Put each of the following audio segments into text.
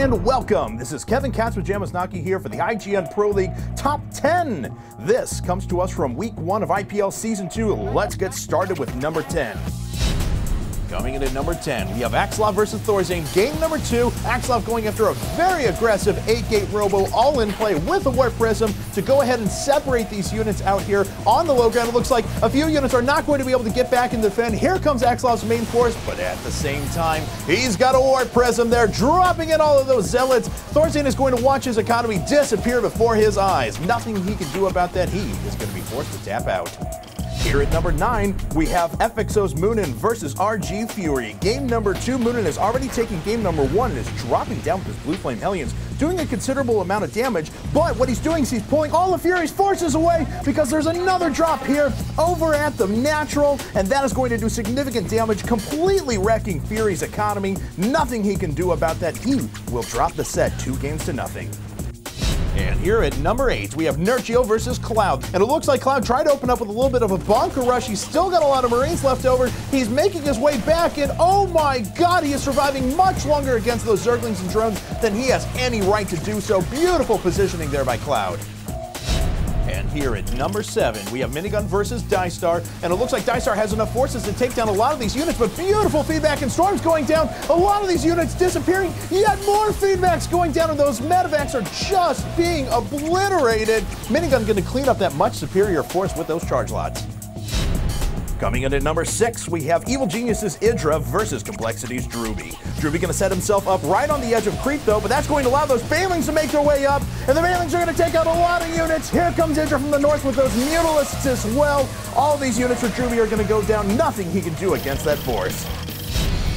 and welcome. This is CatsPajamas Knocke here for the IGN Pro League Top 10. This comes to us from Week 1 of IPL Season 2. Let's get started with number 10. Coming in at number 10, we have Axelov versus Thorazane. Game number 2, Axelov going after a very aggressive 8-gate robo, all in play with a Warp Prism to go ahead and separate these units out here on the low ground. It looks like a few units are not going to be able to get back and defend. Here comes Axelov's main force, but at the same time, he's got a Warp Prism there, dropping in all of those Zealots. Thorazane is going to watch his economy disappear before his eyes. Nothing he can do about that. He is going to be forced to tap out. Here at number 9, we have FXO's Moonin versus RG Fury. Game number 2, Moonin has already taken game number 1 and is dropping down with his Blue Flame Hellions, doing a considerable amount of damage, but what he's doing is he's pulling all of Fury's forces away because there's another drop here over at the natural, and that is going to do significant damage, completely wrecking Fury's economy. Nothing he can do about that. He will drop the set 2 games to nothing. And here at number 8, we have Nerchio versus Cloud. And it looks like Cloud tried to open up with a little bit of a bunker rush. He's still got a lot of Marines left over. He's making his way back, and oh my god, he is surviving much longer against those Zerglings and drones than he has any right to do so. Beautiful positioning there by Cloud. And here at number 7, we have Minigun versus Dystar, and it looks like Dystar has enough forces to take down a lot of these units, but beautiful feedback and storms going down, a lot of these units disappearing, yet more feedbacks going down, and those medevacs are just being obliterated. Minigun going to clean up that much superior force with those charge lots. Coming in at number 6, we have Evil Genius's Idra versus Complexity's Drooby. Drooby going to set himself up right on the edge of creep though, but that's going to allow those Banelings to make their way up, and the Banelings are going to take out a lot of units. Here comes Idra from the north with those Mutalisks as well. All these units for Drooby are going to go down. Nothing he can do against that force.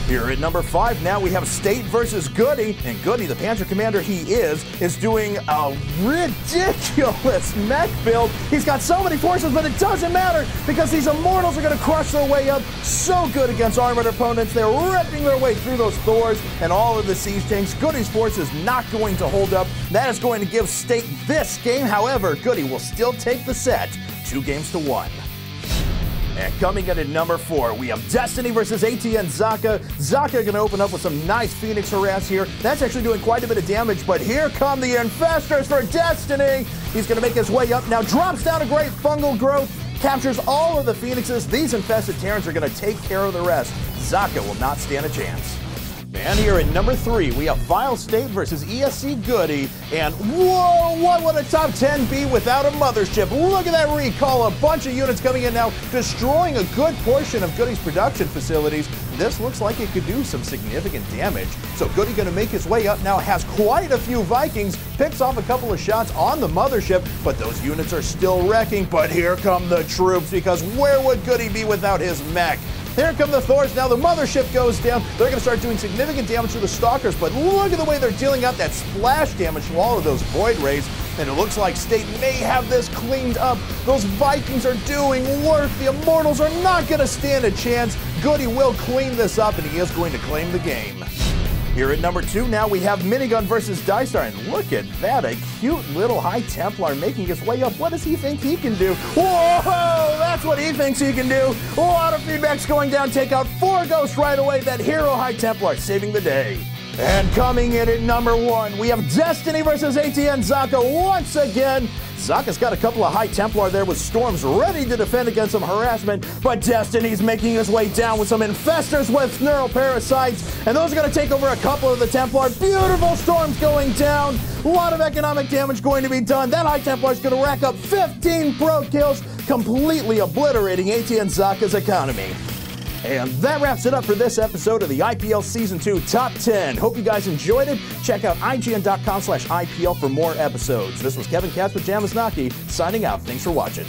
Here at number 5, now we have State versus Goody, and Goody, the Panzer Commander he is doing a ridiculous mech build. He's got so many forces, but it doesn't matter because these Immortals are going to crush their way up. So good against armored opponents. They're ripping their way through those Thors and all of the siege tanks. Goody's force is not going to hold up. That is going to give State this game. However, Goody will still take the set 2 games to 1. And coming in at number 4, we have Destiny versus ATN Zaka. Zaka going to open up with some nice Phoenix harass here. That's actually doing quite a bit of damage, but here come the Infestors for Destiny. He's going to make his way up now, drops down a great fungal growth, captures all of the Phoenixes. These infested Terrans are going to take care of the rest. Zaka will not stand a chance. And here at number 3, we have Vile State versus ESC Goody. And whoa, what would a top 10 be without a mothership? Look at that recall, a bunch of units coming in now, destroying a good portion of Goody's production facilities. This looks like it could do some significant damage. So Goody going to make his way up now, has quite a few Vikings, picks off a couple of shots on the mothership, but those units are still wrecking. But here come the troops, because where would Goody be without his mech? Here come the Thors. Now the mothership goes down. They're going to start doing significant damage to the Stalkers, but look at the way they're dealing out that splash damage to all of those Void Rays. And it looks like State may have this cleaned up. Those Vikings are doing work. The Immortals are not going to stand a chance. Goody will clean this up, and he is going to claim the game. Here at number 2, now we have Minigun versus Dystar, and look at that, a cute little High Templar making his way up. What does he think he can do? Whoa, that's what he thinks he can do. A lot of feedbacks going down, take out 4 ghosts right away. That hero High Templar saving the day. And coming in at number 1, we have Destiny versus ATN Zaka once again. Zaka's got a couple of High Templar there with Storms ready to defend against some harassment, but Destiny's making his way down with some Infestors with Neural Parasites, and those are going to take over a couple of the Templar. Beautiful Storms going down. A lot of economic damage going to be done. That High Templar is going to rack up 15 pro kills, completely obliterating ATN Zaka's economy. And that wraps it up for this episode of the IPL Season 2 Top 10. Hope you guys enjoyed it. Check out IGN.com/IPL for more episodes. This was CatsPajamas Knocke signing out. Thanks for watching.